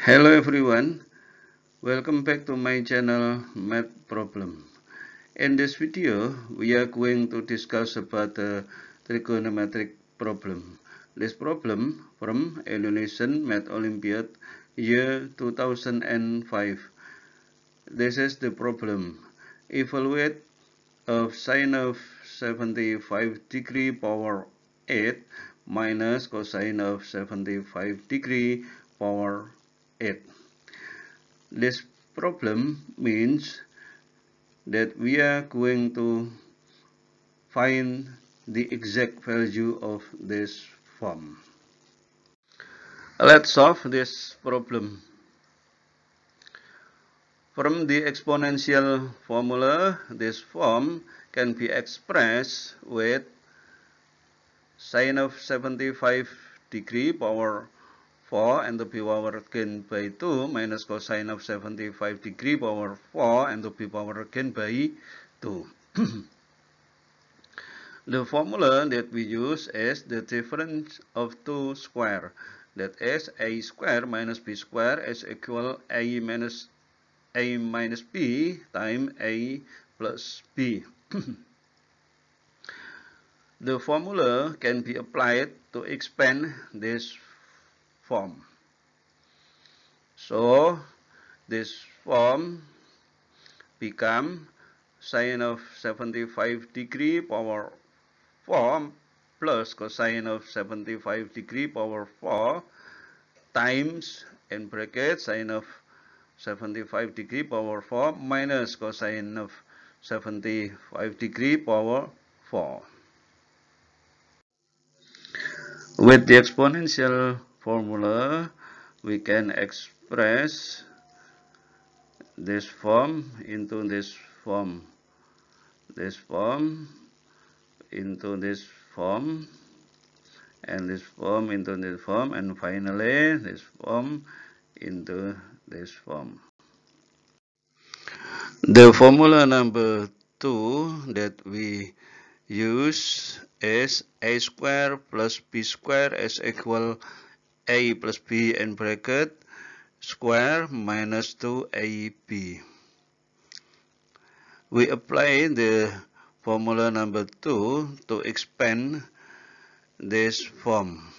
Hello everyone, welcome back to my channel Math Problem. In this video, we are going to discuss about the trigonometric problem. This problem from Indonesian Math Olympiad year 2005. This is the problem. Evaluate of sine of 75 degree power 8 minus cosine of 75 degree power 8. This problem means that we are going to find the exact value of this form. Let's solve this problem. From the exponential formula, this form can be expressed with sine of 75 degree power 4 and to be power gain by 2 minus cosine of 75 degree power 4 and to be power gain by 2. The formula that we use is the difference of two square. That is a square minus b square is equal a minus b times a plus b. The formula can be applied to expand this form. So this form become sine of 75 degree power 4 plus cosine of 75 degree power 4 times in bracket sine of 75 degree power 4 minus cosine of 75 degree power 4. With the exponential formula, we can express this form into this form, this form into this form, and this form into this form, and finally this form into this form. The formula number 2 that we use is a square plus b square is equal a plus b in bracket square minus 2ab. We apply the formula number 2 to expand this form.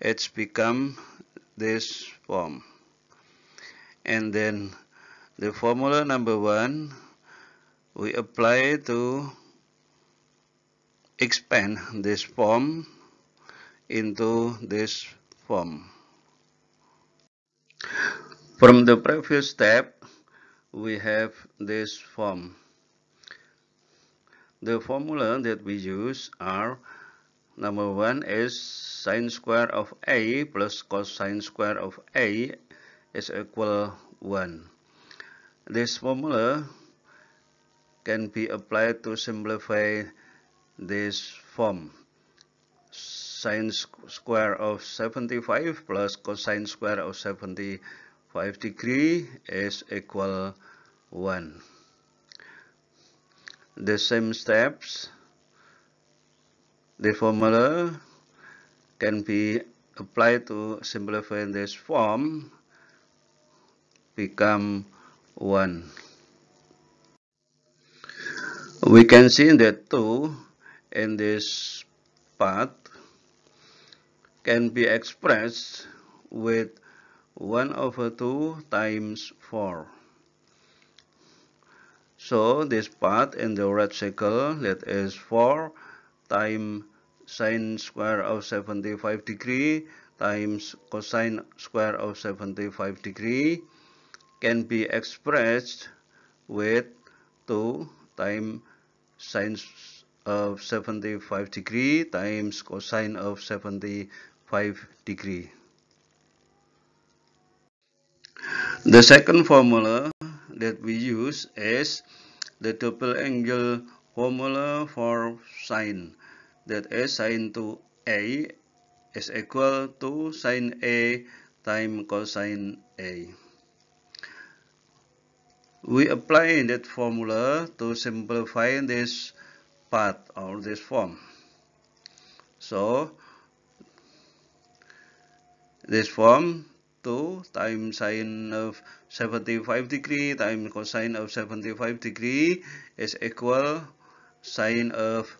It's become this form. And then the formula number 1 we apply to expand this form into this form. From the previous step, we have this form. The formula that we use are number 1 is sine square of a plus cosine square of a is equal 1. This formula can be applied to simplify this form. Sine square of 75 plus cosine square of 75 degree is equal 1. The same steps, the formula can be applied to simplify this form, become 1. We can see that 2 in this part can be expressed with 1 over 2 times 4. So this part in the red circle, that is 4 times sine square of 75 degree times cosine square of 75 degree can be expressed with 2 times sine of 75 degree times cosine of 75 degree. The second formula that we use is the double angle formula for sine. That is sine to a is equal to sine a times cosine a. We apply that formula to simplify this part or this form. So this form 2 times sine of 75 degree times cosine of 75 degree is equal sine of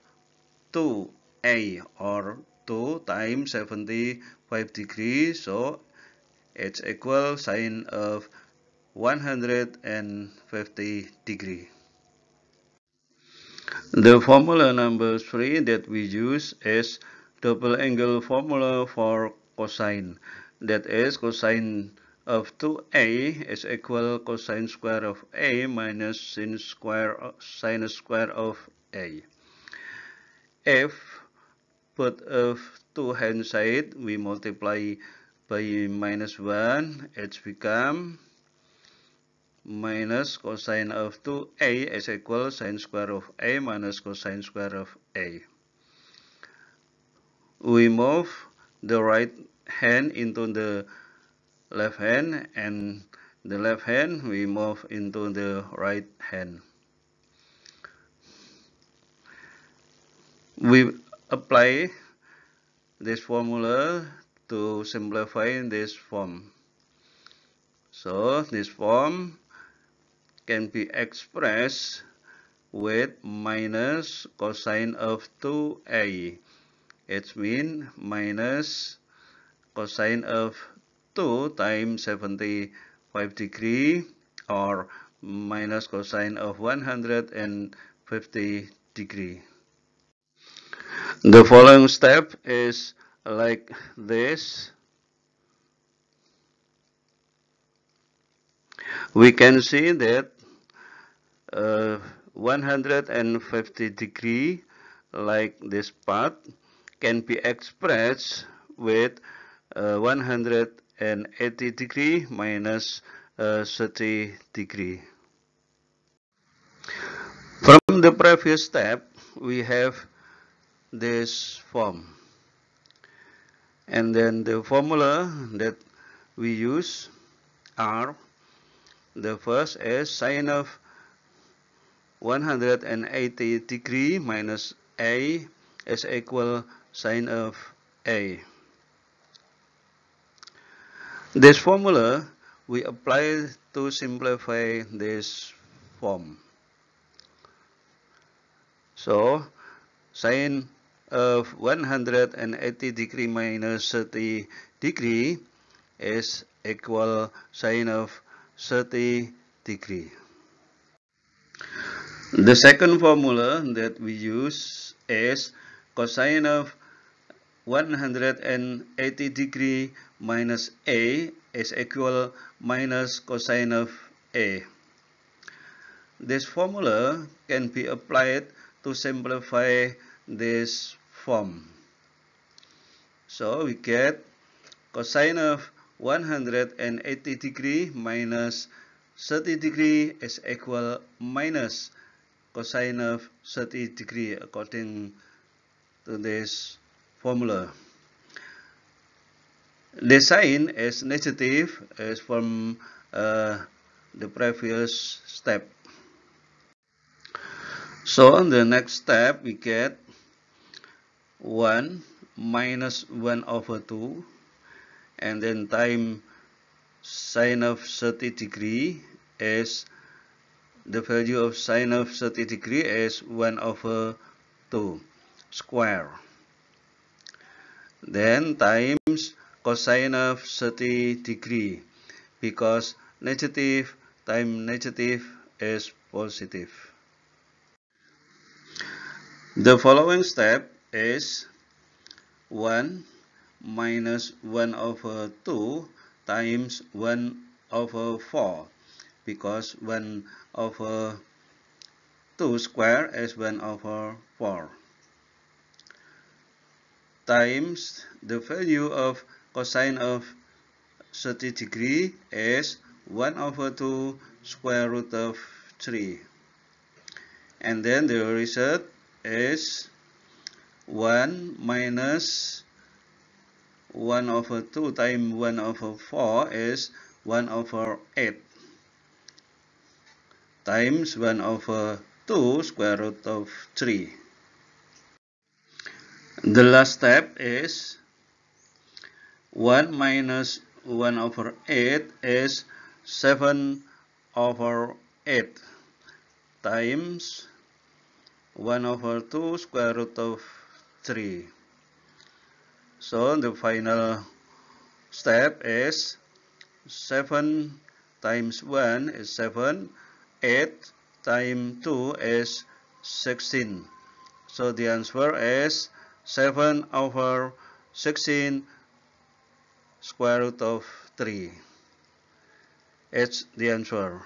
2a, or 2 times 75 degree, so it's equal sine of 150 degree. The formula number 3 that we use is double angle formula for cosine. That is, cosine of 2a is equal cosine square of a minus sin square of a. If both of two hand side we multiply by minus 1, it becomes minus cosine of 2a is equal sine square of a minus cosine square of a. We move the right hand into the left hand, and the left hand we move into the right hand. We apply this formula to simplify this form. So this form can be expressed with minus cosine of 2a. It means minus cosine of 2 times 75 degree, or minus cosine of 150 degree. The following step is like this. We can see that 150 degree, like this part, can be expressed with 180 degree minus 30 degree. From the previous step, we have this form. And then the formula that we use are, the first is sine of 180 degree minus a is equal sine of a. This formula we apply to simplify this form. So sine of 180 degree minus 30 degree is equal sine of 30 degree. The second formula that we use is cosine of 180 degree minus a is equal minus cosine of a. This formula can be applied to simplify this form. So we get cosine of 180 degree minus 30 degree is equal minus cosine of 30 degree according to this formula. The sign is negative as from the previous step. So on the next step we get 1 minus 1 over 2, and then time sine of 30 degree is, the value of sine of 30 degree is 1 over 2 square. Then times cosine of 30 degree, because negative times negative is positive. The following step is 1 minus 1 over 2 times 1 over 4, because 1 over 2 square is 1 over 4, times the value of cosine of 30 degree is 1 over 2 square root of 3. And then the result is 1 minus 1 over 2 times 1 over 4 is 1 over 8 times 1 over 2 square root of 3. The last step is 1 minus 1 over 8 is 7 over 8 times 1 over 2 square root of 3. So the final step is 7 times 1 is 7, 8 times 2 is 16. So the answer is 7 over 16 square root of 3. It's the answer.